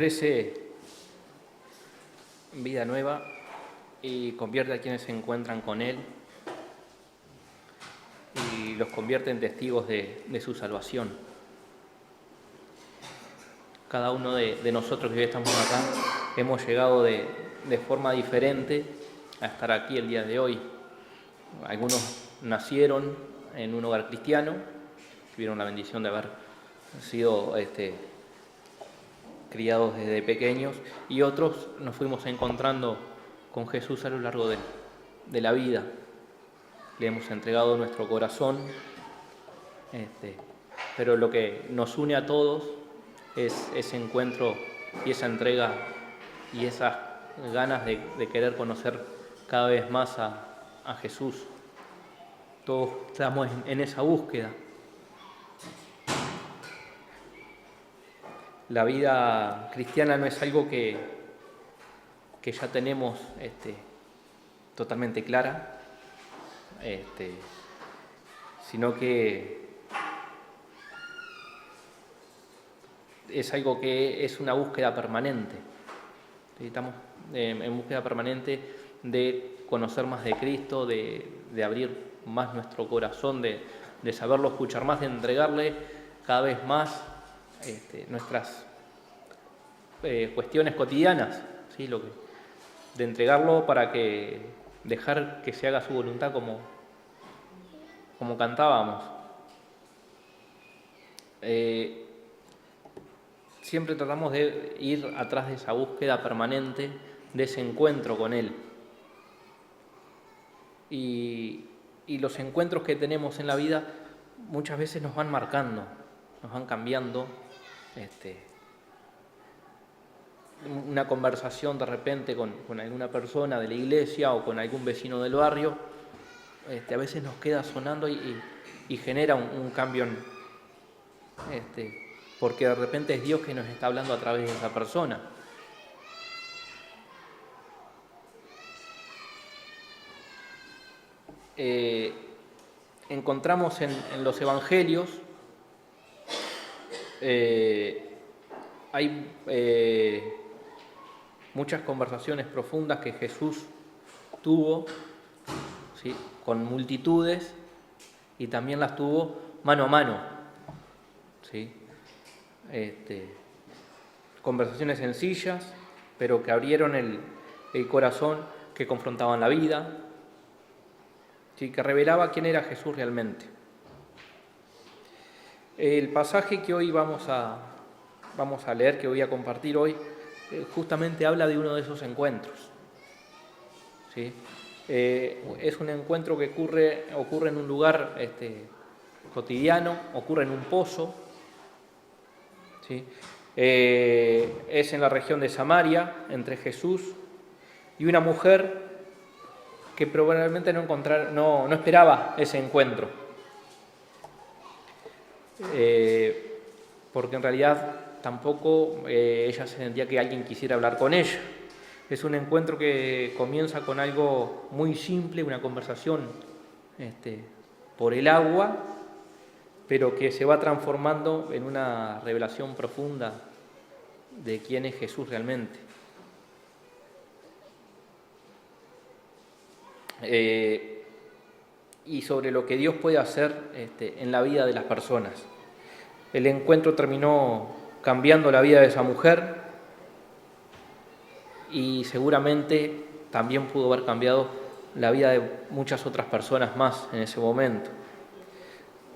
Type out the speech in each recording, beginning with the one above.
ofrece vida nueva y convierte a quienes se encuentran con Él y los convierte en testigos de su salvación. Cada uno de nosotros que hoy estamos acá hemos llegado de forma diferente a estar aquí el día de hoy. Algunos nacieron en un hogar cristiano, tuvieron la bendición de haber sido criados desde pequeños, y otros nos fuimos encontrando con Jesús a lo largo de la vida. Le hemos entregado nuestro corazón, pero lo que nos une a todos es ese encuentro y esa entrega y esas ganas de querer conocer cada vez más a Jesús. Todos estamos en esa búsqueda. La vida cristiana no es algo que ya tenemos totalmente clara, sino que es algo que es una búsqueda permanente. Estamos en búsqueda permanente de conocer más de Cristo, de abrir más nuestro corazón, de saberlo escuchar más, de entregarle cada vez más nuestras cuestiones cotidianas, ¿sí? De entregarlo para que dejar que se haga su voluntad como cantábamos. Siempre tratamos de ir atrás de esa búsqueda permanente, de ese encuentro con Él. Y los encuentros que tenemos en la vida muchas veces nos van marcando, nos van cambiando. Una conversación de repente con alguna persona de la iglesia o con algún vecino del barrio, a veces nos queda sonando y genera un cambio, porque de repente es Dios que nos está hablando a través de esa persona. Encontramos en los evangelios hay muchas conversaciones profundas que Jesús tuvo, ¿sí?, con multitudes, y también las tuvo mano a mano, ¿sí? Conversaciones sencillas, pero que abrieron el corazón, que confrontaban la vida, ¿sí?, que revelaba quién era Jesús realmente. El pasaje que hoy vamos a leer, que voy a compartir hoy, justamente habla de uno de esos encuentros, ¿sí? Es un encuentro que ocurre en un lugar cotidiano, ocurre en un pozo, ¿sí? Es en la región de Samaria, entre Jesús y una mujer que probablemente no esperaba ese encuentro, porque en realidad tampoco ella se sentía que alguien quisiera hablar con ella. Es un encuentro que comienza con algo muy simple, una conversación por el agua, pero que se va transformando en una revelación profunda de quién es Jesús realmente. Y sobre lo que Dios puede hacer en la vida de las personas. El encuentro terminó cambiando la vida de esa mujer, y seguramente también pudo haber cambiado la vida de muchas otras personas más en ese momento.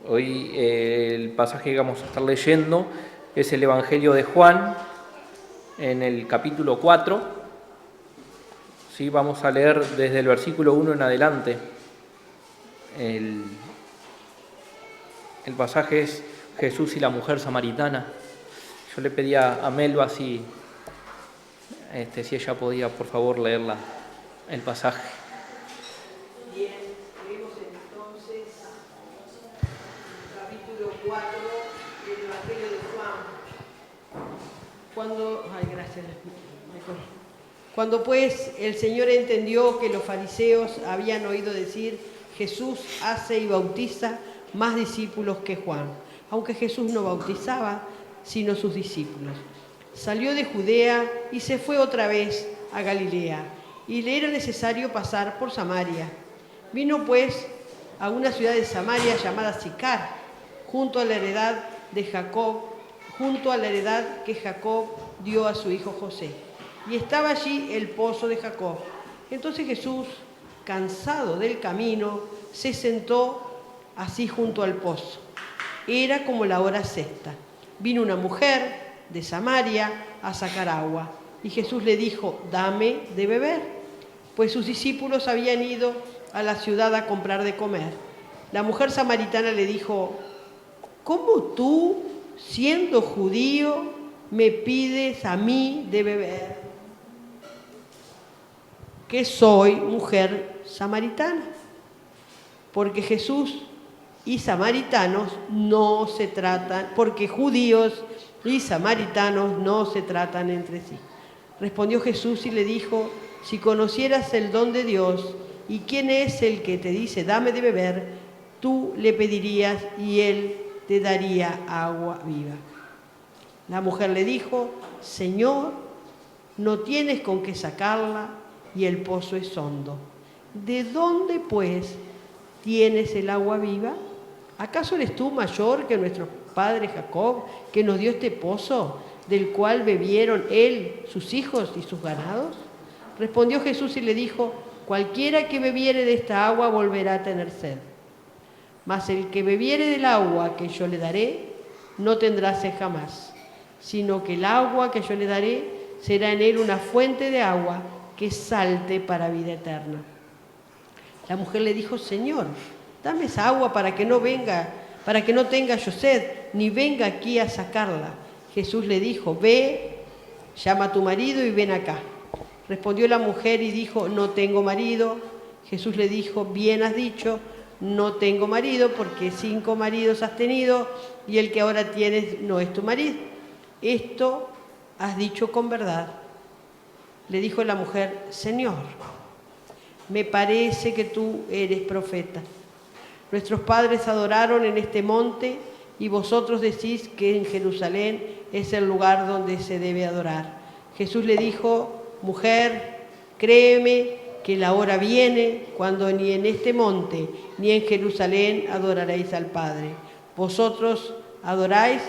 Hoy el pasaje que vamos a estar leyendo es el Evangelio de Juan, en el capítulo 4. ¿Sí? Vamos a leer desde el versículo 1 en adelante. El pasaje es Jesús y la mujer samaritana. Yo le pedía a Melba si ella podía, por favor, leer el pasaje. Bien, leemos entonces capítulo 4 del Evangelio de Juan. Cuando pues el Señor entendió que los fariseos habían oído decir: Jesús hace y bautiza más discípulos que Juan, aunque Jesús no bautizaba, sino sus discípulos. salió de Judea y se fue otra vez a Galilea, y le era necesario pasar por Samaria. Vino pues a una ciudad de Samaria llamada Sicar, junto a la heredad que Jacob dio a su hijo José. Y estaba allí el pozo de Jacob. Entonces Jesús, cansado del camino, se sentó así junto al pozo. Era como la hora sexta. Vino una mujer de Samaria a sacar agua. Y Jesús le dijo: dame de beber, pues sus discípulos habían ido a la ciudad a comprar de comer. La mujer samaritana le dijo: ¿cómo tú, siendo judío, me pides a mí de beber, que soy mujer samaritana? Porque Jesús y samaritanos no se tratan, porque judíos y samaritanos no se tratan entre sí. Respondió Jesús y le dijo: si conocieras el don de Dios y quién es el que te dice dame de beber, tú le pedirías y él te daría agua viva. La mujer le dijo: Señor, no tienes con qué sacarla y el pozo es hondo. ¿De dónde, pues, tienes el agua viva? ¿Acaso eres tú mayor que nuestro padre Jacob, que nos dio este pozo, del cual bebieron él, sus hijos y sus ganados? Respondió Jesús y le dijo: cualquiera que bebiere de esta agua volverá a tener sed. Mas el que bebiere del agua que yo le daré, no tendrá sed jamás, sino que el agua que yo le daré será en él una fuente de agua que salte para vida eterna. La mujer le dijo: Señor, dame esa agua para que no tenga yo sed, ni venga aquí a sacarla. Jesús le dijo: ve, llama a tu marido y ven acá. Respondió la mujer y dijo: no tengo marido. Jesús le dijo: bien has dicho, no tengo marido, porque 5 maridos has tenido y el que ahora tienes no es tu marido. Esto has dicho con verdad. Le dijo la mujer: Señor, me parece que tú eres profeta. Nuestros padres adoraron en este monte y vosotros decís que en Jerusalén es el lugar donde se debe adorar. Jesús le dijo: mujer, créeme que la hora viene cuando ni en este monte ni en Jerusalén adoraréis al Padre. Vosotros adoráis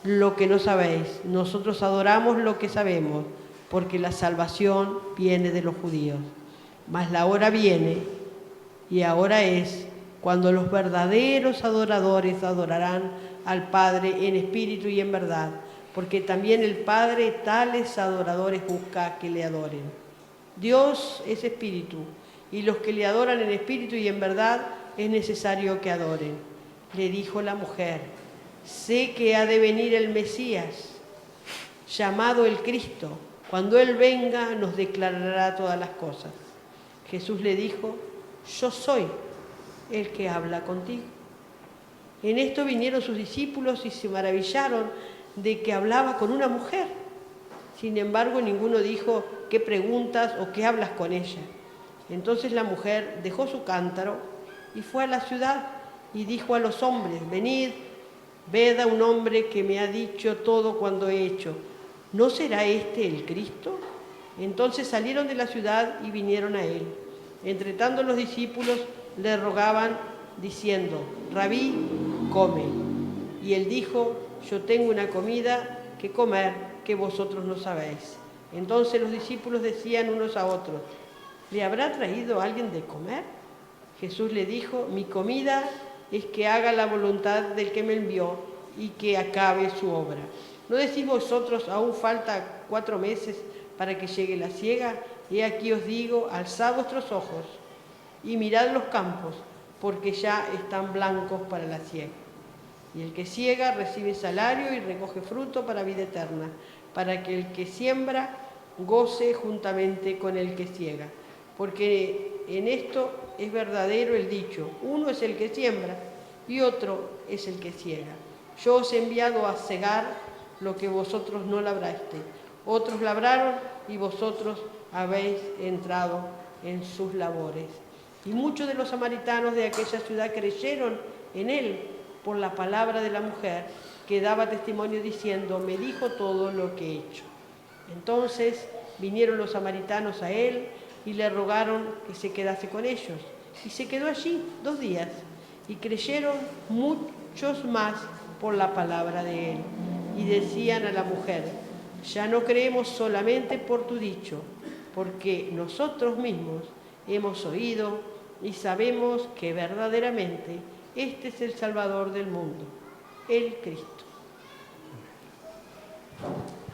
lo que no sabéis, nosotros adoramos lo que sabemos, porque la salvación viene de los judíos. Mas la hora viene, y ahora es, cuando los verdaderos adoradores adorarán al Padre en espíritu y en verdad, porque también el Padre tales adoradores busca que le adoren. Dios es espíritu, y los que le adoran en espíritu y en verdad es necesario que adoren. Le dijo la mujer: sé que ha de venir el Mesías, llamado el Cristo. Cuando Él venga nos declarará todas las cosas. Jesús le dijo: yo soy el que habla contigo. En esto vinieron sus discípulos y se maravillaron de que hablaba con una mujer. Sin embargo, ninguno dijo: ¿qué preguntas o qué hablas con ella? Entonces la mujer dejó su cántaro y fue a la ciudad y dijo a los hombres: venid, ved a un hombre que me ha dicho todo cuanto he hecho. ¿No será este el Cristo? Entonces salieron de la ciudad y vinieron a él. Entretanto los discípulos le rogaban diciendo: Rabí, come. Y él dijo: yo tengo una comida que comer que vosotros no sabéis. Entonces los discípulos decían unos a otros: ¿le habrá traído alguien de comer? Jesús le dijo: mi comida es que haga la voluntad del que me envió y que acabe su obra. ¿No decís vosotros: aún falta 4 meses para que llegue la siega? He aquí os digo: alzad vuestros ojos y mirad los campos, porque ya están blancos para la siega. Y el que siega recibe salario y recoge fruto para vida eterna, para que el que siembra goce juntamente con el que siega. Porque en esto es verdadero el dicho: uno es el que siembra y otro es el que siega. Yo os he enviado a segar lo que vosotros no labrasteis. Otros labraron y vosotros habéis entrado en sus labores. Y muchos de los samaritanos de aquella ciudad creyeron en él por la palabra de la mujer, que daba testimonio diciendo: me dijo todo lo que he hecho. Entonces vinieron los samaritanos a él y le rogaron que se quedase con ellos. Y se quedó allí 2 días. Y creyeron muchos más por la palabra de él. Y decían a la mujer: ya no creemos solamente por tu dicho, porque nosotros mismos hemos oído y sabemos que verdaderamente este es el Salvador del mundo, el Cristo.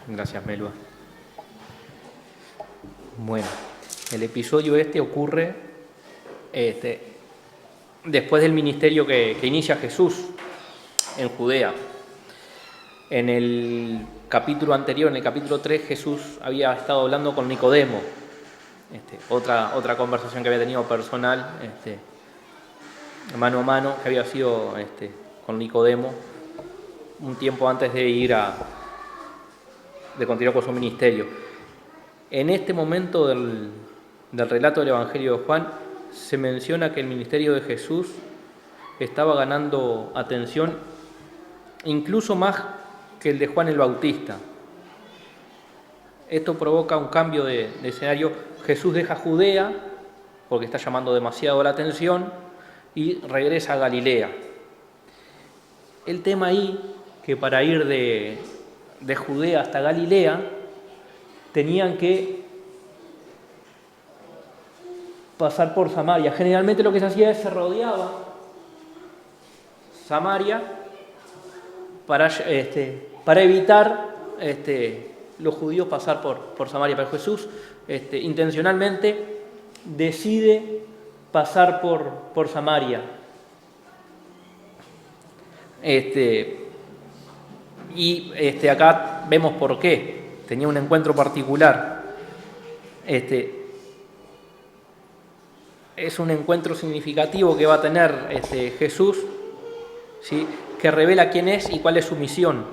Gracias, Melba. Bueno, el episodio ocurre después del ministerio que inicia Jesús en Judea. En el capítulo anterior, en el capítulo 3, Jesús había estado hablando con Nicodemo, otra conversación que había tenido personal, mano a mano, que había sido con Nicodemo un tiempo antes de de continuar con su ministerio. En este momento del relato del Evangelio de Juan se menciona que el ministerio de Jesús estaba ganando atención incluso más que el de Juan el Bautista. Esto provoca un cambio de escenario. Jesús deja Judea porque está llamando demasiado la atención y regresa a Galilea. El tema ahí, que para ir de Judea hasta Galilea tenían que pasar por Samaria. Generalmente lo que se hacía es se rodeaba Samaria para evitar los judíos pasar por Samaria. Pero Jesús intencionalmente decide pasar por Samaria. Acá vemos por qué. Tenía un encuentro particular. Es un encuentro significativo que va a tener Jesús, ¿sí?, que revela quién es y cuál es su misión.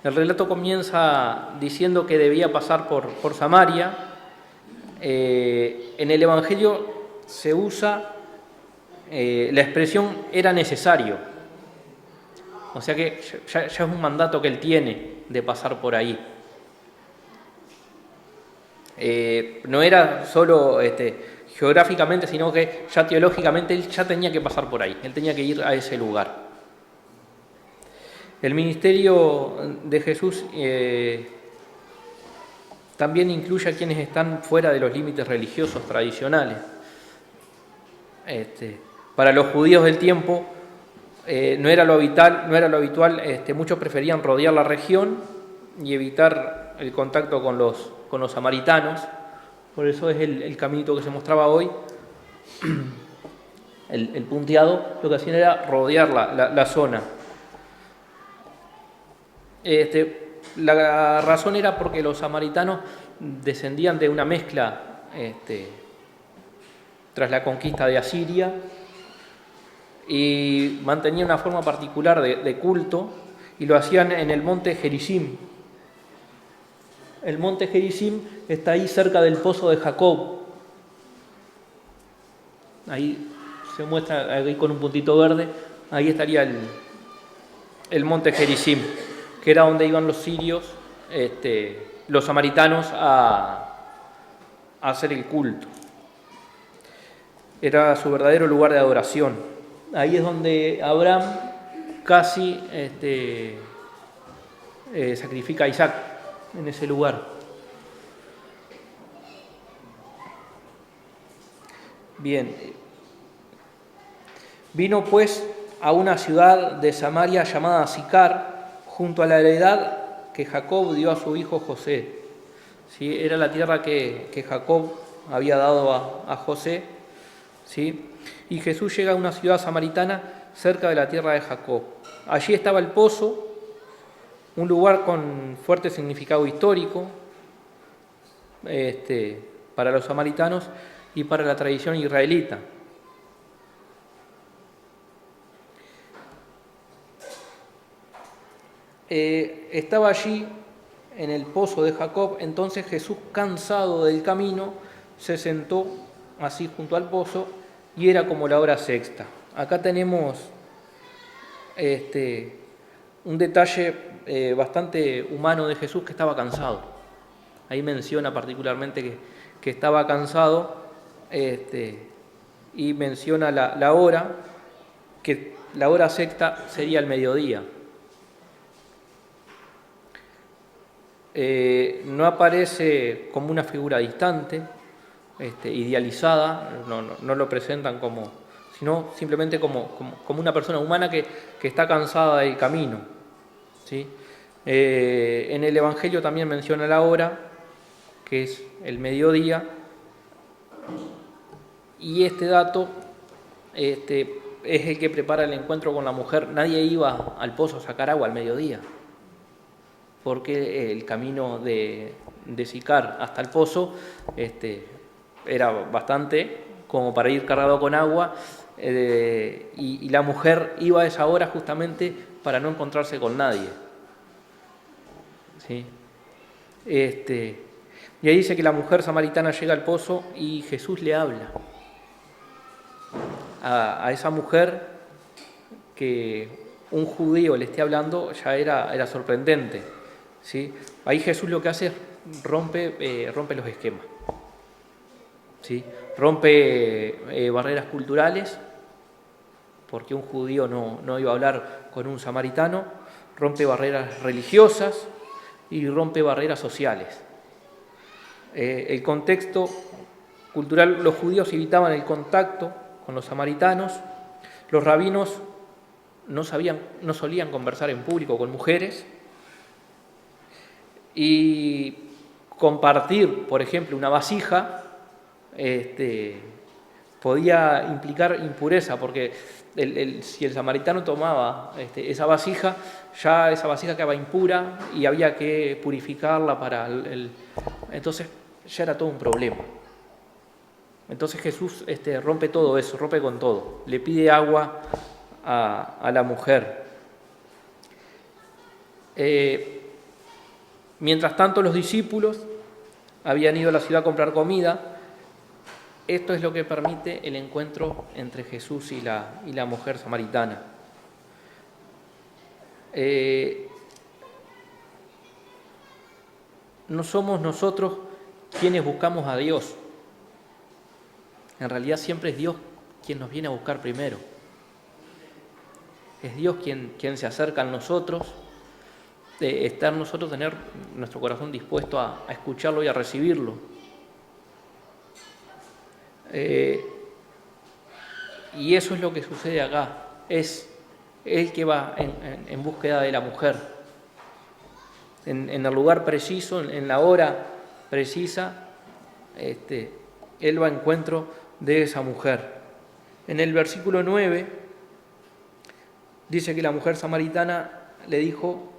El relato comienza diciendo que debía pasar por Samaria. En el Evangelio se usa la expresión era necesario. O sea que ya es un mandato que él tiene de pasar por ahí. No era solo geográficamente, sino que ya teológicamente él ya tenía que pasar por ahí, él tenía que ir a ese lugar. El ministerio de Jesús también incluye a quienes están fuera de los límites religiosos tradicionales. Para los judíos del tiempo no era lo habitual, muchos preferían rodear la región y evitar el contacto con los samaritanos. Por eso es el caminito que se mostraba hoy, el punteado, lo que hacían era rodear la zona. La razón era porque los samaritanos descendían de una mezcla tras la conquista de Asiria y mantenían una forma particular de culto, y lo hacían en el monte Gerizim. El monte Gerizim está ahí cerca del pozo de Jacob. Ahí se muestra, ahí con un puntito verde, ahí estaría el monte Gerizim, que era donde iban los sirios, los samaritanos a hacer el culto. Era su verdadero lugar de adoración. Ahí es donde Abraham casi sacrifica a Isaac, en ese lugar. Bien. Vino pues a una ciudad de Samaria llamada Sicar, junto a la heredad que Jacob dio a su hijo José. ¿Sí? Era la tierra que Jacob había dado a José. ¿Sí? Y Jesús llega a una ciudad samaritana cerca de la tierra de Jacob. Allí estaba el pozo, un lugar con fuerte significado histórico para los samaritanos y para la tradición israelita. Estaba allí en el pozo de Jacob. Entonces Jesús, cansado del camino, se sentó así junto al pozo, y era como la hora sexta. Acá tenemos un detalle bastante humano de Jesús, que estaba cansado. Ahí menciona particularmente que estaba cansado, y menciona la hora, que la hora sexta sería el mediodía. No aparece como una figura distante, idealizada, no lo presentan sino simplemente como una persona humana que está cansada del camino, ¿sí? En el Evangelio también menciona la hora, que es el mediodía, y este dato es el que prepara el encuentro con la mujer. Nadie iba al pozo a sacar agua al mediodía, porque el camino de Sicar hasta el pozo era bastante como para ir cargado con agua, y la mujer iba a esa hora justamente para no encontrarse con nadie, ¿sí? Y ahí dice que la mujer samaritana llega al pozo y Jesús le habla a esa mujer. Que un judío le esté hablando ya era sorprendente, ¿sí? Ahí Jesús lo que hace es rompe los esquemas, ¿sí? Rompe barreras culturales, porque un judío no iba a hablar con un samaritano, rompe barreras religiosas y rompe barreras sociales. El contexto cultural, los judíos evitaban el contacto con los samaritanos, los rabinos no solían conversar en público con mujeres, y compartir, por ejemplo, una vasija podía implicar impureza, porque si el samaritano tomaba esa vasija, ya esa vasija quedaba impura y había que purificarla entonces ya era todo un problema. Entonces Jesús rompe todo eso, rompe con todo, le pide agua a la mujer. Mientras tanto, los discípulos habían ido a la ciudad a comprar comida. Esto es lo que permite el encuentro entre Jesús y la mujer samaritana. No somos nosotros quienes buscamos a Dios. En realidad siempre es Dios quien nos viene a buscar primero. Es Dios quien se acerca a nosotros, estar nosotros, tener nuestro corazón dispuesto a escucharlo y a recibirlo. Y eso es lo que sucede acá. Es Él que va en búsqueda de la mujer. En el lugar preciso, en la hora precisa, Él va a encuentro de esa mujer. En el versículo 9 dice que la mujer samaritana le dijo: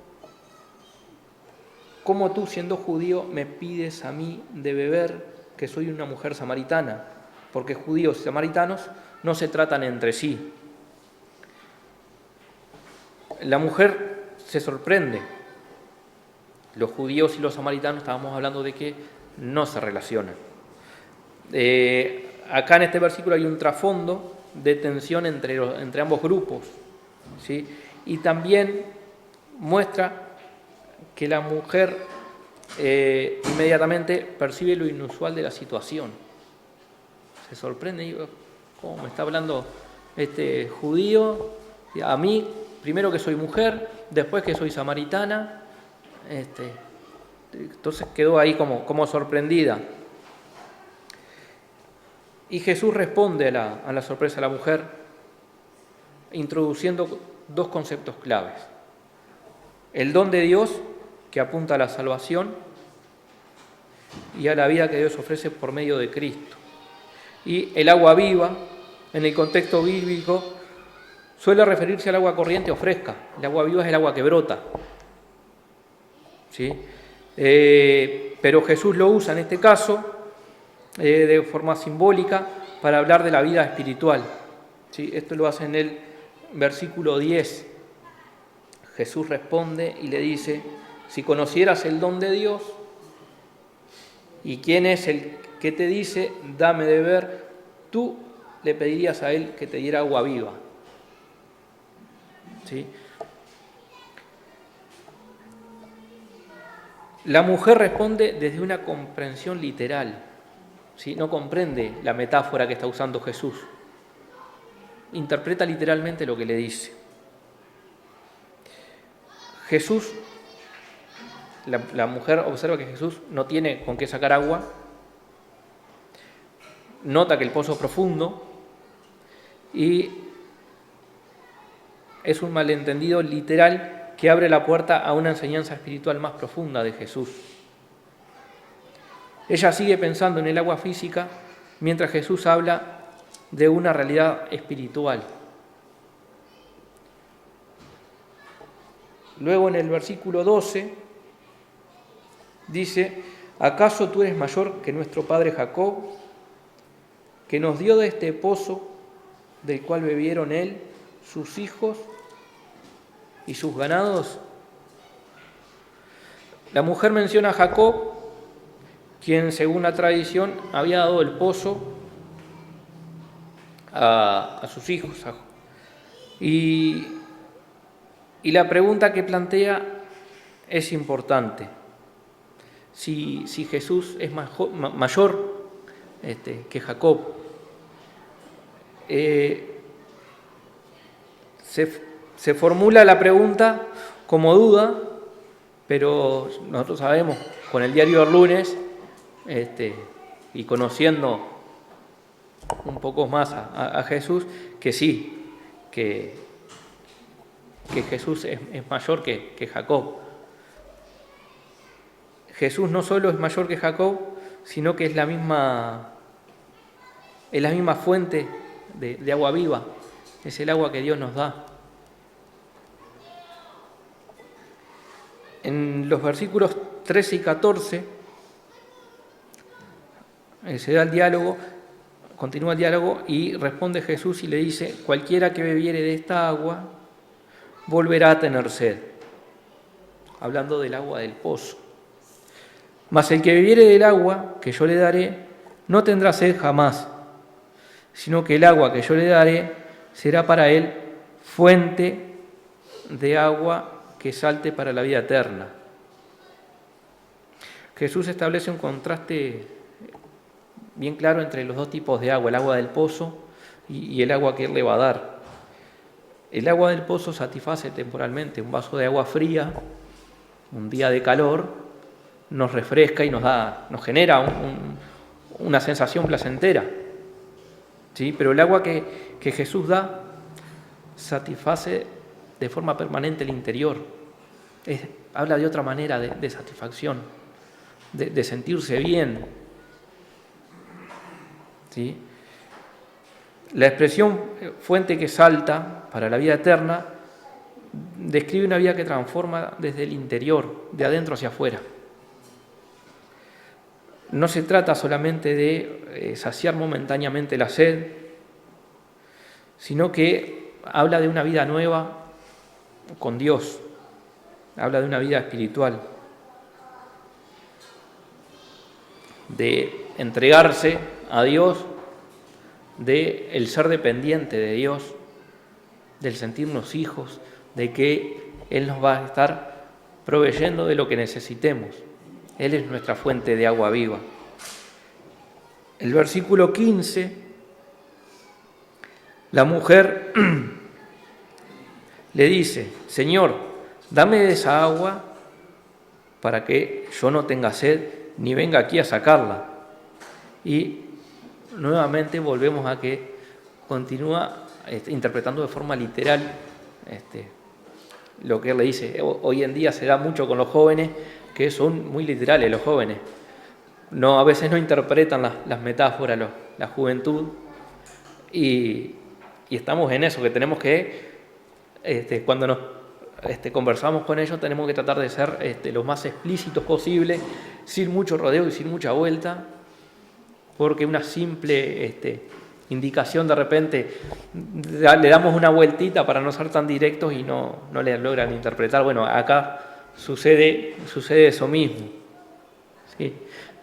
¿cómo tú, siendo judío, me pides a mí de beber, que soy una mujer samaritana? Porque judíos y samaritanos no se tratan entre sí. La mujer se sorprende. Los judíos y los samaritanos, estábamos hablando de que no se relacionan. Acá en este versículo hay un trasfondo de tensión entre ambos grupos, ¿sí? Y también muestra que la mujer inmediatamente percibe lo inusual de la situación. Se sorprende y digo: ¿cómo me está hablando este judío a mí? Primero que soy mujer, después que soy samaritana. Entonces quedó ahí como sorprendida. Y Jesús responde a la sorpresa de la mujer, introduciendo dos conceptos claves: el don de Dios, que apunta a la salvación, y a la vida que Dios ofrece por medio de Cristo. Y el agua viva, en el contexto bíblico, suele referirse al agua corriente o fresca. El agua viva es el agua que brota, ¿sí? Pero Jesús lo usa en este caso de forma simbólica para hablar de la vida espiritual, ¿sí? Esto lo hace en el versículo 10. Jesús responde y le dice: si conocieras el don de Dios y quién es el que te dice dame de beber, tú le pedirías a él que te diera agua viva, ¿sí? La mujer responde desde una comprensión literal, ¿sí? No comprende la metáfora que está usando Jesús. Interpreta literalmente lo que le dice. Jesús, la mujer observa que Jesús no tiene con qué sacar agua, nota que el pozo es profundo y es un malentendido literal que abre la puerta a una enseñanza espiritual más profunda de Jesús. Ella sigue pensando en el agua física mientras Jesús habla de una realidad espiritual. Luego en el versículo 12 dice: ¿acaso tú eres mayor que nuestro padre Jacob, que nos dio de este pozo del cual bebieron él, sus hijos y sus ganados? La mujer menciona a Jacob, quien según la tradición había dado el pozo a sus hijos. Y la pregunta que plantea es importante. Si Jesús es mayor que Jacob, se formula la pregunta como duda, pero nosotros sabemos, con el diario del lunes y conociendo un poco más a Jesús, que sí, que Jesús es mayor que Jacob. Jesús no solo es mayor que Jacob, sino que es la misma fuente de agua viva, es el agua que Dios nos da. En los versículos 13 y 14 se da el diálogo, continúa el diálogo y responde Jesús y le dice: cualquiera que bebiere de esta agua volverá a tener sed, hablando del agua del pozo. Mas el que bebiere del agua que yo le daré no tendrá sed jamás, sino que el agua que yo le daré será para él fuente de agua que salte para la vida eterna. Jesús establece un contraste bien claro entre los dos tipos de agua, el agua del pozo y el agua que Él le va a dar. El agua del pozo satisface temporalmente. Un vaso de agua fría, un día de calor, nos refresca y nos genera una sensación placentera. ¿Sí? Pero el agua que Jesús da satisface de forma permanente el interior. Habla de otra manera de satisfacción, de sentirse bien. ¿Sí? La expresión fuente que salta para la vida eterna describe una vida que transforma desde el interior, de adentro hacia afuera. No se trata solamente de saciar momentáneamente la sed, sino que habla de una vida nueva con Dios, habla de una vida espiritual, de entregarse a Dios, de el ser dependiente de Dios, del sentirnos hijos, de que Él nos va a estar proveyendo de lo que necesitemos. Él es nuestra fuente de agua viva. El versículo 15, la mujer le dice: Señor, dame de esa agua para que yo no tenga sed ni venga aquí a sacarla. Y nuevamente volvemos a que continúa interpretando de forma literal lo que él le dice. Hoy en día se da mucho con los jóvenes, que son muy literales los jóvenes. A veces no interpretan las metáforas, la juventud, y estamos en eso, que tenemos que, cuando nos conversamos con ellos, tenemos que tratar de ser lo más explícitos posible, sin mucho rodeo y sin mucha vuelta, porque una simple indicación de repente le damos una vueltita para no ser tan directos y no le logran interpretar. Bueno, acá sucede eso mismo. ¿Sí?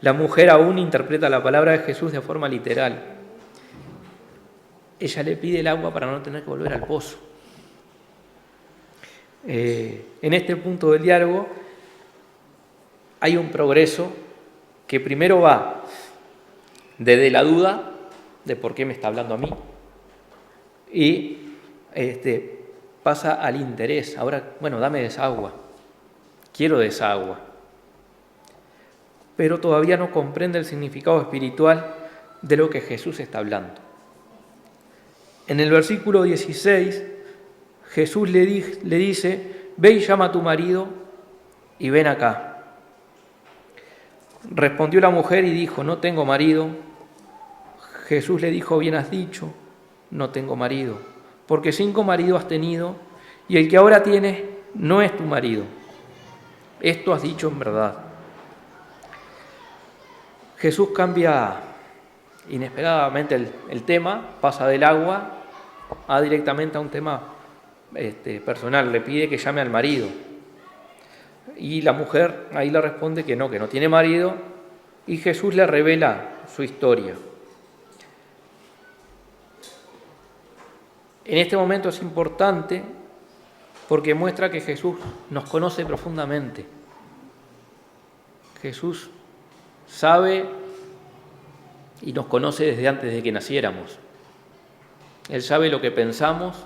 La mujer aún interpreta la palabra de Jesús de forma literal. Ella le pide el agua para no tener que volver al pozo. En este punto del diálogo hay un progreso que primero va desde la duda de por qué me está hablando a mí y pasa al interés. Ahora, bueno, dame de esa agua, quiero de esa agua. Pero todavía no comprende el significado espiritual de lo que Jesús está hablando. En el versículo 16, Jesús le dice, ve y llama a tu marido y ven acá. Respondió la mujer y dijo, no tengo marido. Jesús le dijo, bien has dicho, no tengo marido, porque 5 maridos has tenido y el que ahora tienes no es tu marido. Esto has dicho en verdad. Jesús cambia inesperadamente el tema, pasa del agua a directamente a un tema personal, le pide que llame al marido. Y la mujer ahí le responde que no tiene marido, y Jesús le revela su historia. En este momento es importante porque muestra que Jesús nos conoce profundamente. Jesús sabe y nos conoce desde antes de que naciéramos. Él sabe lo que pensamos,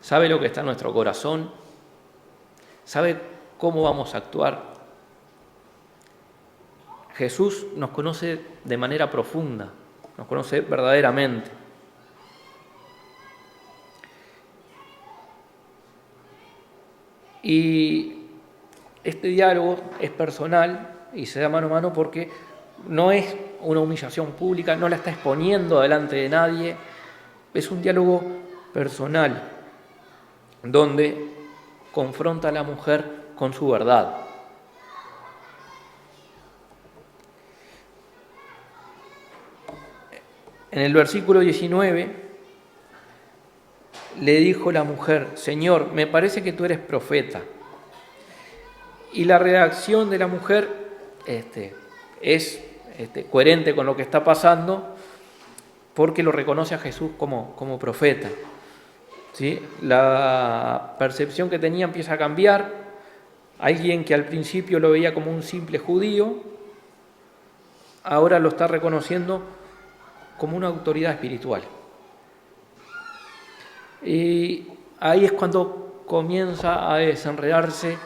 sabe lo que está en nuestro corazón, sabe cómo vamos a actuar. Jesús nos conoce de manera profunda, nos conoce verdaderamente. Y este diálogo es personal y se da mano a mano porque no es una humillación pública, no la está exponiendo delante de nadie, es un diálogo personal donde confronta a la mujer con su verdad. En el versículo 19 le dijo la mujer, Señor, me parece que tú eres profeta. Y la reacción de la mujer es coherente con lo que está pasando porque lo reconoce a Jesús como profeta. ¿Sí? La percepción que tenía empieza a cambiar. Alguien que al principio lo veía como un simple judío, ahora lo está reconociendo como una autoridad espiritual. Y ahí es cuando comienza a desenredarse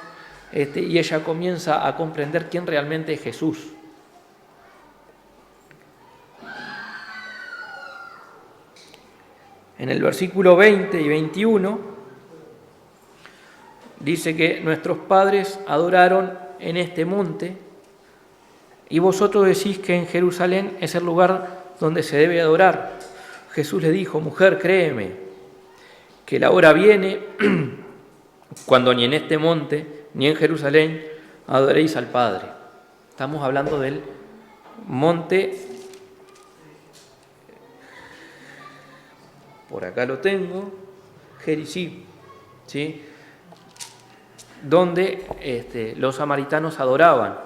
y ella comienza a comprender quién realmente es Jesús. En el versículo 20 y 21 dice que nuestros padres adoraron en este monte y vosotros decís que en Jerusalén es el lugar donde se debe adorar. Jesús le dijo, mujer, créeme, que la hora viene cuando ni en este monte ni en Jerusalén adoréis al Padre. Estamos hablando del monte, por acá lo tengo, Gerizim, ¿sí? Donde los samaritanos adoraban.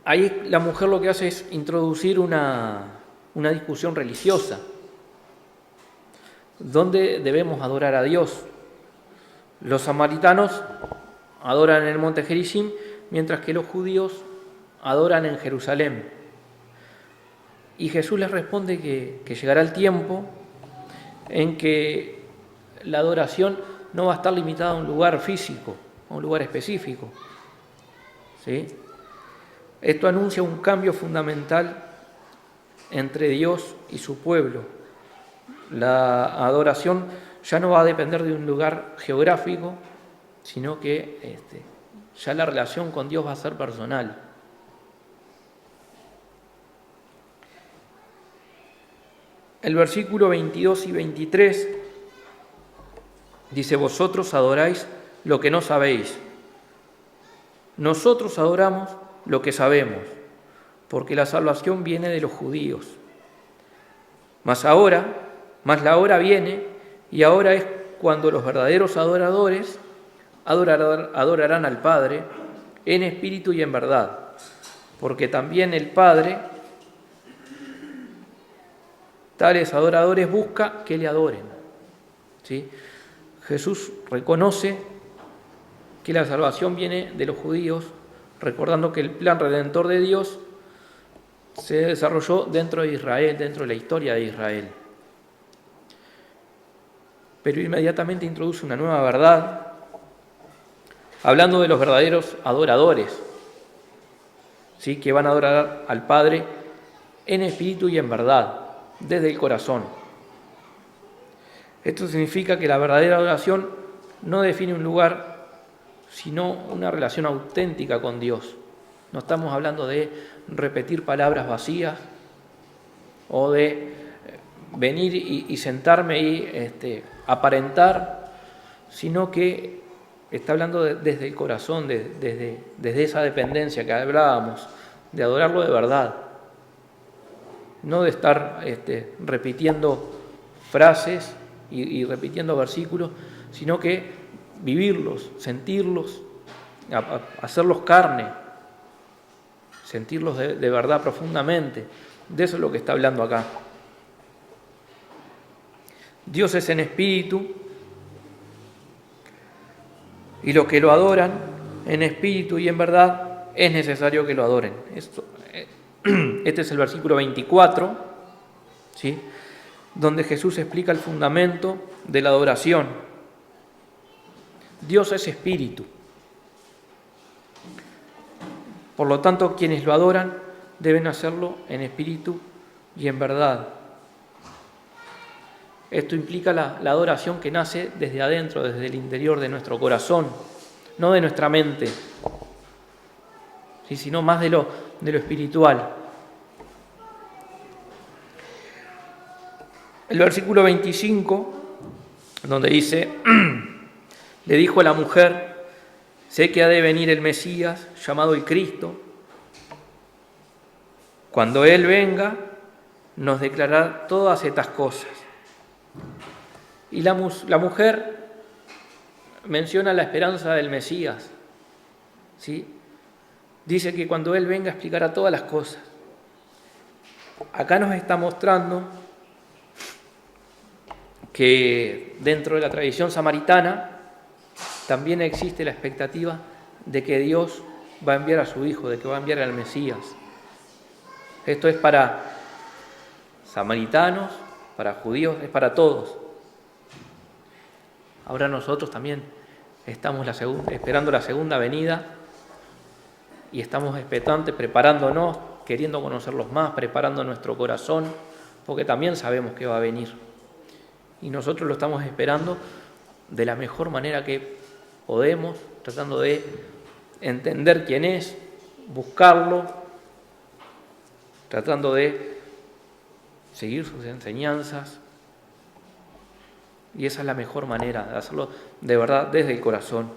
Ahí la mujer lo que hace es introducir una discusión religiosa. ¿Dónde debemos adorar a Dios? Los samaritanos adoran en el monte Gerizim, mientras que los judíos adoran en Jerusalén. Y Jesús les responde que llegará el tiempo en que la adoración no va a estar limitada a un lugar físico, a un lugar específico. ¿Sí? Esto anuncia un cambio fundamental entre Dios y su pueblo. La adoración ya no va a depender de un lugar geográfico, sino que ya la relación con Dios va a ser personal. El versículo 22 y 23 dice, vosotros adoráis lo que no sabéis. Nosotros adoramos lo que sabemos, porque la salvación viene de los judíos. Mas la hora viene, y ahora es cuando los verdaderos adoradores adorarán al Padre en espíritu y en verdad, porque también el Padre tales adoradores busca que le adoren. ¿Sí? Jesús reconoce que la salvación viene de los judíos, recordando que el plan redentor de Dios se desarrolló dentro de Israel, dentro de la historia de Israel. Pero inmediatamente introduce una nueva verdad, hablando de los verdaderos adoradores, ¿sí?, que van a adorar al Padre en espíritu y en verdad, desde el corazón. Esto significa que la verdadera adoración no define un lugar, sino una relación auténtica con Dios. No estamos hablando de repetir palabras vacías o de venir y sentarme y aparentar, sino que está hablando desde el corazón, desde esa dependencia que hablábamos, de adorarlo de verdad. No de estar repitiendo frases y repitiendo versículos, sino que vivirlos, sentirlos, hacerlos carne, sentirlos de verdad profundamente. De eso es lo que está hablando acá. Dios es en espíritu, y los que lo adoran en espíritu y en verdad es necesario que lo adoren. Este es el versículo 24, ¿sí?, donde Jesús explica el fundamento de la adoración. Dios es espíritu. Por lo tanto, quienes lo adoran deben hacerlo en espíritu y en verdad. Esto implica la adoración que nace desde adentro, desde el interior de nuestro corazón, no de nuestra mente, ¿sí?, sino más de lo espiritual. El versículo 25, donde dice: le dijo a la mujer: sé que ha de venir el Mesías, llamado el Cristo. Cuando Él venga, nos declarará todas estas cosas. Y la mujer menciona la esperanza del Mesías, ¿sí? Dice que cuando Él venga explicará todas las cosas. Acá nos está mostrando que dentro de la tradición samaritana también existe la expectativa de que Dios va a enviar a su Hijo, de que va a enviar al Mesías. Esto es para samaritanos, para judíos, es para todos. Ahora nosotros también estamos esperando la segunda venida y estamos expectantes, preparándonos, queriendo conocerlos más, preparando nuestro corazón, porque también sabemos que va a venir. Y nosotros lo estamos esperando de la mejor manera que podemos, tratando de entender quién es, buscarlo, tratando de seguir sus enseñanzas. Y esa es la mejor manera de hacerlo de verdad desde el corazón.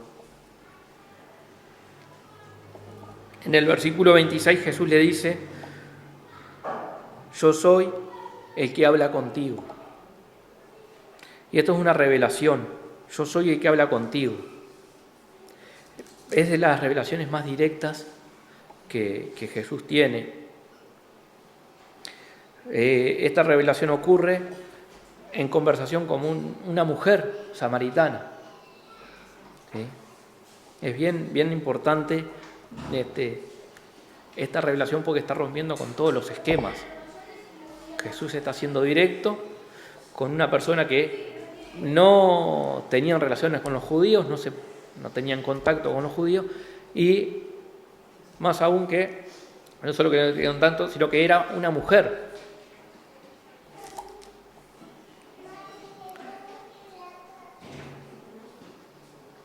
En el versículo 26 Jesús le dice: yo soy el que habla contigo. Y esto es una revelación. Yo soy el que habla contigo. Es de las revelaciones más directas que Jesús tiene. Esta revelación ocurre en conversación con una mujer samaritana. ¿Sí? Es bien importante esta revelación porque está rompiendo con todos los esquemas. Jesús está siendo directo con una persona que no tenían relaciones con los judíos, no tenían contacto con los judíos, y más aún que, no solo que no tenían tanto, sino que era una mujer.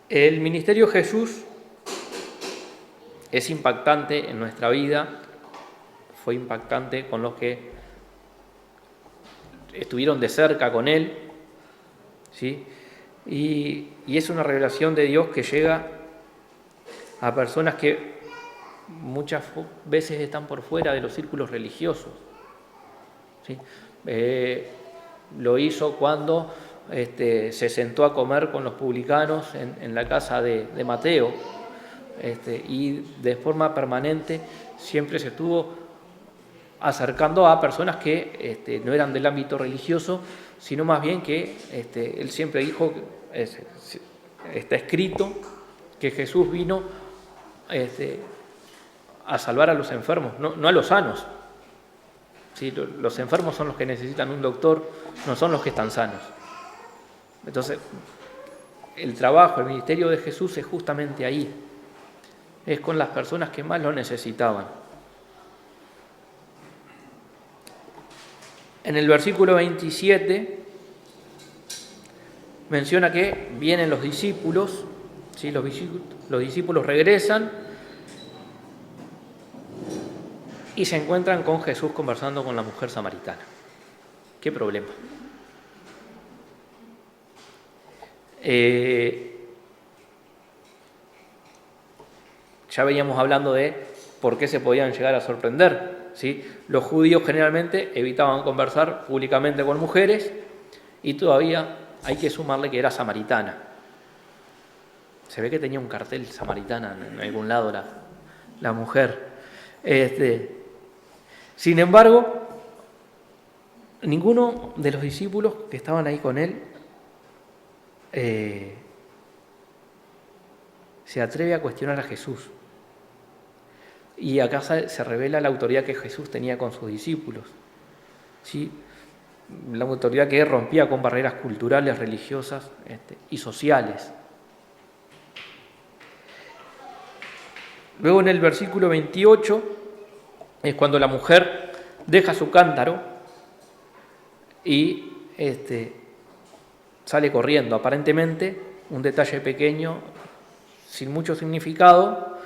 El ministerio de Jesús es impactante en nuestra vida, fue impactante con los que estuvieron de cerca con Él, ¿sí? Y es una revelación de Dios que llega a personas que muchas veces están por fuera de los círculos religiosos, ¿sí? Lo hizo cuando se sentó a comer con los publicanos en la casa de Mateo, y de forma permanente siempre se estuvo acercando a personas que no eran del ámbito religioso, sino más bien que él siempre dijo, está escrito, que Jesús vino a salvar a los enfermos, no a los sanos. ¿Sí? Los enfermos son los que necesitan un doctor, no son los que están sanos. Entonces, el trabajo, el ministerio de Jesús es justamente ahí. Es con las personas que más lo necesitaban. En el versículo 27 menciona que vienen los discípulos, ¿sí? Los discípulos regresan y se encuentran con Jesús conversando con la mujer samaritana. ¿Qué problema? Ya veníamos hablando de por qué se podían llegar a sorprender, ¿sí? Los judíos generalmente evitaban conversar públicamente con mujeres y todavía hay que sumarle que era samaritana. Se ve que tenía un cartel samaritana en algún lado la mujer. Sin embargo, ninguno de los discípulos que estaban ahí con él se atreve a cuestionar a Jesús. Y acá se revela la autoridad que Jesús tenía con sus discípulos, ¿sí? La autoridad que rompía con barreras culturales, religiosas y sociales. Luego en el versículo 28 es cuando la mujer deja su cántaro y sale corriendo. Aparentemente un detalle pequeño, sin mucho significado,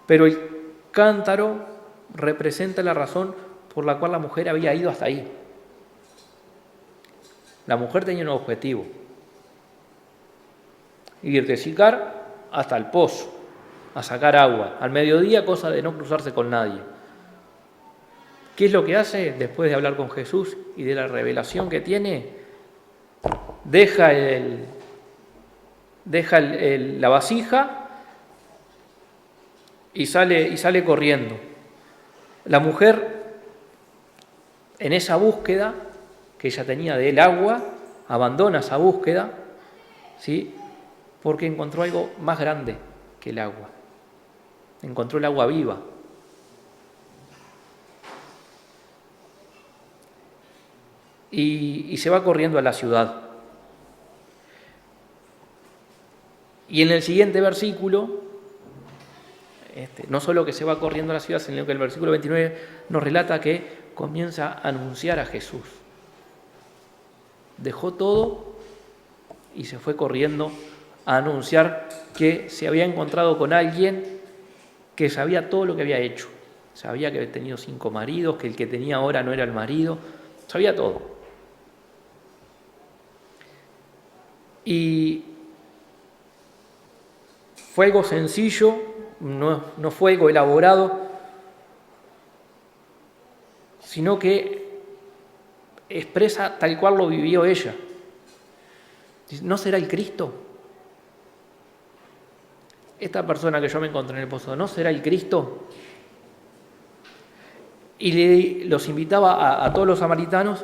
pero el cántaro representa la razón por la cual la mujer había ido hasta ahí. La mujer tenía un objetivo: ir de Sicar hasta el pozo, a sacar agua. Al mediodía, cosa de no cruzarse con nadie. ¿Qué es lo que hace después de hablar con Jesús y de la revelación que tiene? Deja la vasija y sale corriendo. La mujer, en esa búsqueda que ella tenía del agua, abandona esa búsqueda, ¿sí? Porque encontró algo más grande que el agua. Encontró el agua viva. Y se va corriendo a la ciudad. Y en el siguiente versículo, no solo que se va corriendo a la ciudad, sino que el versículo 29 nos relata que comienza a anunciar a Jesús. Dejó todo y se fue corriendo a anunciar que se había encontrado con alguien que sabía todo lo que había hecho. Sabía que había tenido 5 maridos, que el que tenía ahora no era el marido, sabía todo. Y fue algo sencillo, no fue algo elaborado, sino que expresa tal cual lo vivió ella. ¿No será el Cristo? Esta persona que yo me encontré en el pozo, ¿no será el Cristo? Y los invitaba a todos los samaritanos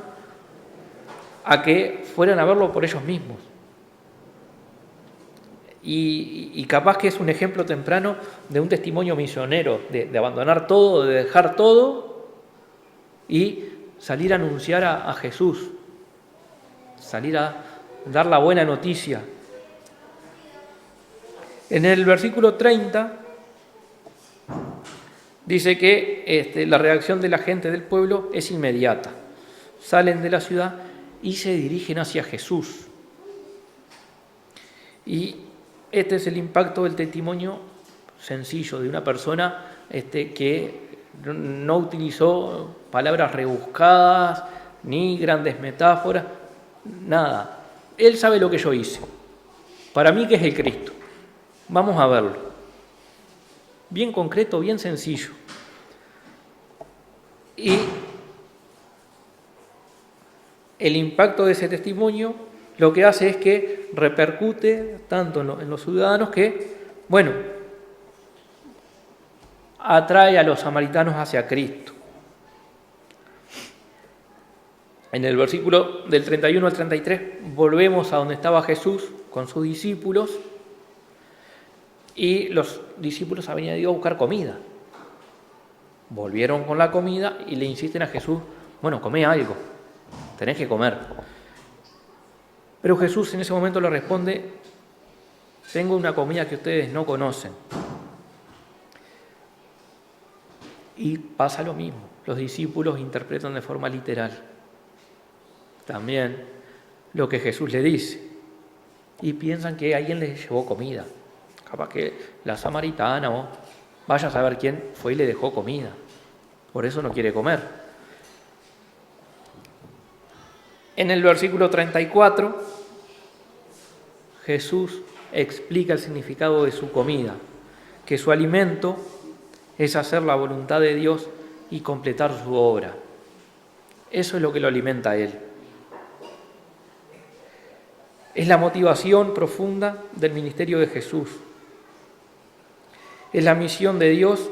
a que fueran a verlo por ellos mismos. Y capaz que es un ejemplo temprano de un testimonio misionero, de abandonar todo, de dejar todo y salir a anunciar a Jesús, salir a dar la buena noticia. En el versículo 30 dice que la reacción de la gente del pueblo es inmediata. Salen de la ciudad y se dirigen hacia Jesús. Y este es el impacto del testimonio sencillo de una persona que no utilizó palabras rebuscadas ni grandes metáforas, nada. Él sabe lo que yo hice. Para mí, que es el Cristo. Vamos a verlo. Bien concreto, bien sencillo. Y el impacto de ese testimonio lo que hace es que repercute tanto en los ciudadanos que, atrae a los samaritanos hacia Cristo. En el versículo del 31 al 33 volvemos a donde estaba Jesús con sus discípulos y los discípulos habían ido a buscar comida. Volvieron con la comida y le insisten a Jesús, bueno, comé algo, tenés que comer. Pero Jesús en ese momento le responde, tengo una comida que ustedes no conocen. Y pasa lo mismo, los discípulos interpretan de forma literal también lo que Jesús le dice y piensan que alguien les llevó comida. Capaz que la samaritana o vaya a saber quién fue y le dejó comida. Por eso no quiere comer. En el versículo 34, Jesús explica el significado de su comida, que su alimento es hacer la voluntad de Dios y completar su obra. Eso es lo que lo alimenta a Él. Es la motivación profunda del ministerio de Jesús. Es la misión de Dios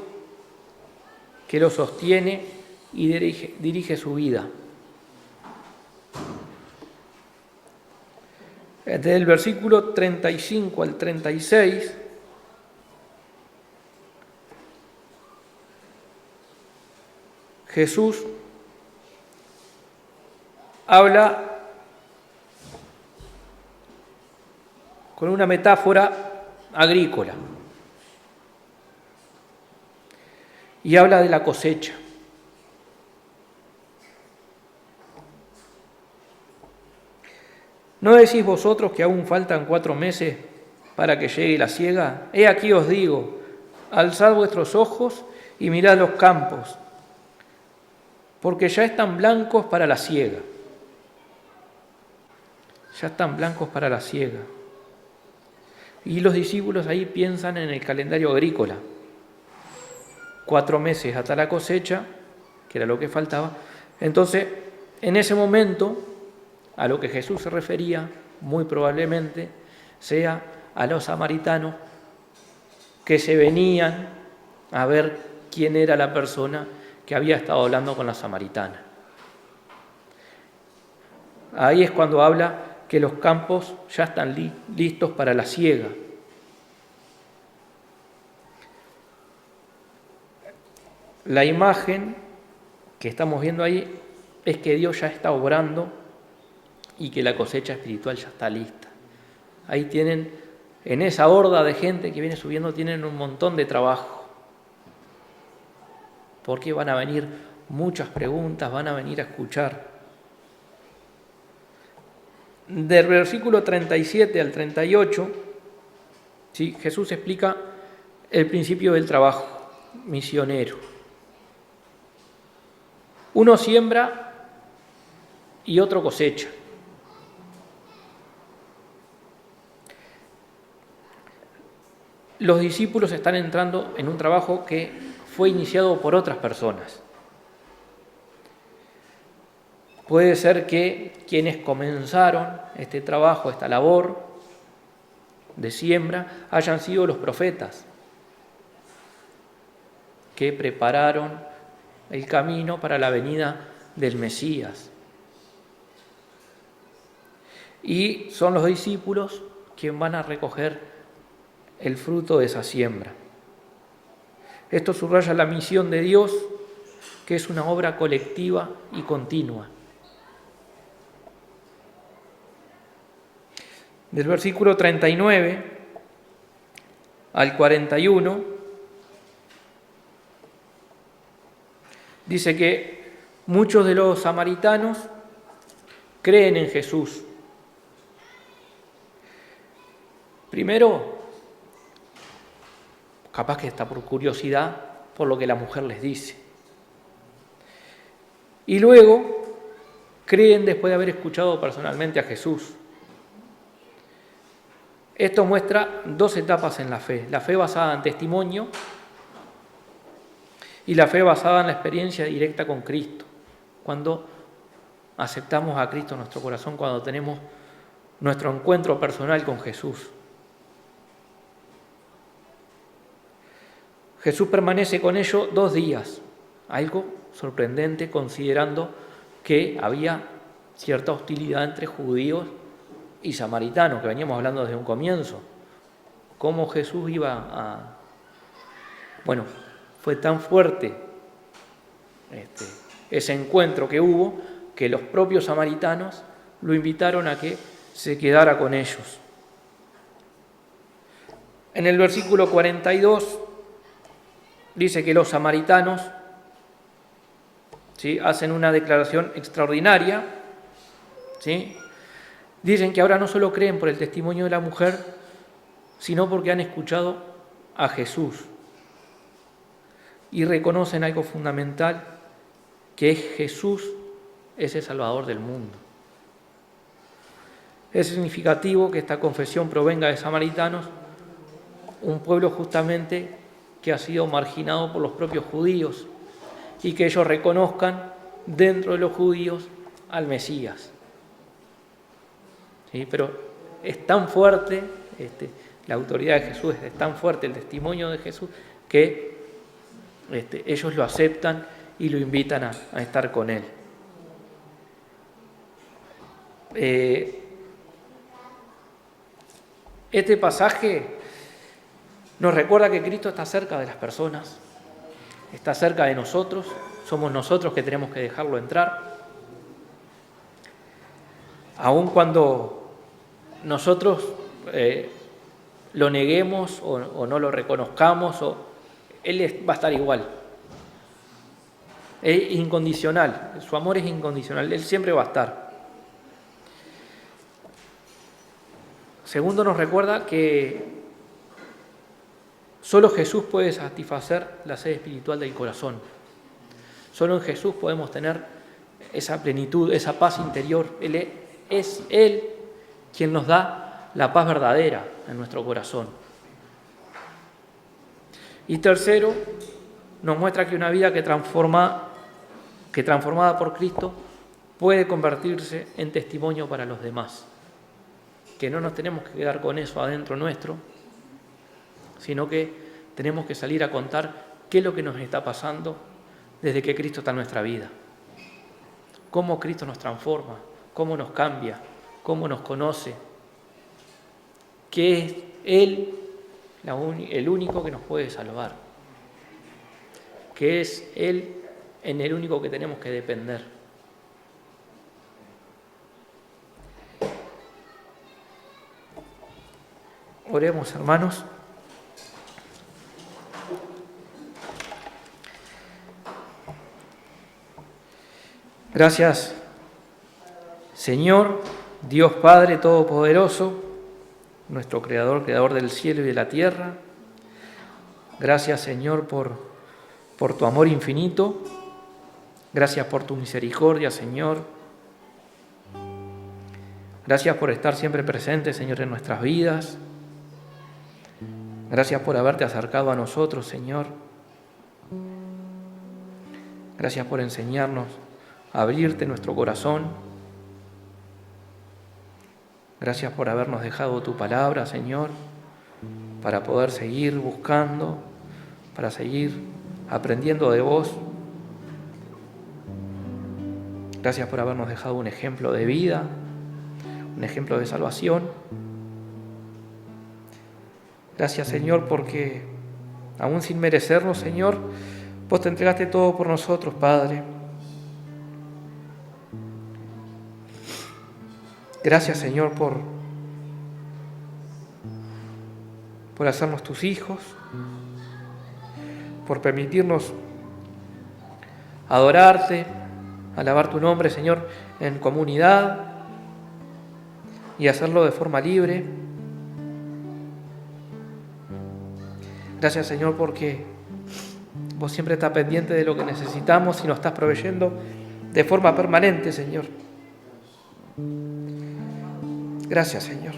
que lo sostiene y dirige su vida. Desde el versículo 35 al 36, Jesús habla con una metáfora agrícola y habla de la cosecha. ¿No decís vosotros que aún faltan 4 meses para que llegue la siega? He aquí os digo, alzad vuestros ojos y mirad los campos, porque ya están blancos para la siega. Ya están blancos para la siega. Y los discípulos ahí piensan en el calendario agrícola. 4 meses hasta la cosecha, que era lo que faltaba. Entonces, en ese momento, a lo que Jesús se refería, muy probablemente, sea a los samaritanos que se venían a ver quién era la persona que había estado hablando con la samaritana. Ahí es cuando habla que los campos ya están listos para la siega. La imagen que estamos viendo ahí es que Dios ya está obrando y que la cosecha espiritual ya está lista. Ahí tienen, en esa horda de gente que viene subiendo, tienen un montón de trabajo. Porque van a venir muchas preguntas, van a venir a escuchar. Del versículo 37 al 38, ¿sí? Jesús explica el principio del trabajo misionero. Uno siembra y otro cosecha. Los discípulos están entrando en un trabajo que fue iniciado por otras personas. Puede ser que quienes comenzaron este trabajo, esta labor de siembra, hayan sido los profetas que prepararon el camino para la venida del Mesías. Y son los discípulos quienes van a recoger el fruto de esa siembra. Esto subraya la misión de Dios, que es una obra colectiva y continua. Del versículo 39 al 41 dice que muchos de los samaritanos creen en Jesús. Primero, capaz que está por curiosidad por lo que la mujer les dice. Y luego creen después de haber escuchado personalmente a Jesús. Esto muestra 2 etapas en la fe basada en testimonio y la fe basada en la experiencia directa con Cristo. Cuando aceptamos a Cristo en nuestro corazón, cuando tenemos nuestro encuentro personal con Jesús. Jesús permanece con ellos 2 días, algo sorprendente considerando que había cierta hostilidad entre judíos y samaritanos, que veníamos hablando desde un comienzo. cómo Jesús iba a... Bueno, fue tan fuerte ese encuentro que hubo, que los propios samaritanos lo invitaron a que se quedara con ellos. En el versículo 42 dice que los samaritanos, ¿sí?, hacen una declaración extraordinaria, ¿sí? Dicen que ahora no solo creen por el testimonio de la mujer, sino porque han escuchado a Jesús y reconocen algo fundamental, que es Jesús es el Salvador del mundo. Es significativo que esta confesión provenga de samaritanos, un pueblo justamente que ha sido marginado por los propios judíos, y que ellos reconozcan dentro de los judíos al Mesías. ¿Sí? Pero es tan fuerte, la autoridad de Jesús es tan fuerte, el testimonio de Jesús, que ellos lo aceptan y lo invitan a estar con Él. Este pasaje nos recuerda que Cristo está cerca de las personas, está cerca de nosotros, somos nosotros que tenemos que dejarlo entrar. Aun cuando nosotros lo neguemos o no lo reconozcamos, Él va a estar igual. Es incondicional, su amor es incondicional, Él siempre va a estar. Segundo, nos recuerda que solo Jesús puede satisfacer la sed espiritual del corazón. Solo en Jesús podemos tener esa plenitud, esa paz interior. Es Él quien nos da la paz verdadera en nuestro corazón. Y tercero, nos muestra que una vida que transformada por Cristo puede convertirse en testimonio para los demás. Que no nos tenemos que quedar con eso adentro nuestro, sino que tenemos que salir a contar qué es lo que nos está pasando desde que Cristo está en nuestra vida. Cómo Cristo nos transforma, cómo nos cambia, cómo nos conoce, que es Él el único que nos puede salvar, que es Él en el único que tenemos que depender. Oremos, hermanos. Gracias, Señor, Dios Padre Todopoderoso, nuestro Creador del cielo y de la tierra. Gracias, Señor, por tu amor infinito. Gracias por tu misericordia, Señor. Gracias por estar siempre presente, Señor, en nuestras vidas. Gracias por haberte acercado a nosotros, Señor. Gracias por enseñarnos a abrirte nuestro corazón. Gracias por habernos dejado tu palabra, Señor, para poder seguir buscando, para seguir aprendiendo de vos. Gracias por habernos dejado un ejemplo de vida, un ejemplo de salvación. Gracias, Señor, porque aún sin merecerlo, Señor, vos te entregaste todo por nosotros, Padre. Gracias, Señor, por hacernos tus hijos, por permitirnos adorarte, alabar tu nombre, Señor, en comunidad y hacerlo de forma libre. Gracias, Señor, porque vos siempre estás pendiente de lo que necesitamos y nos estás proveyendo de forma permanente, Señor. Gracias, Señor.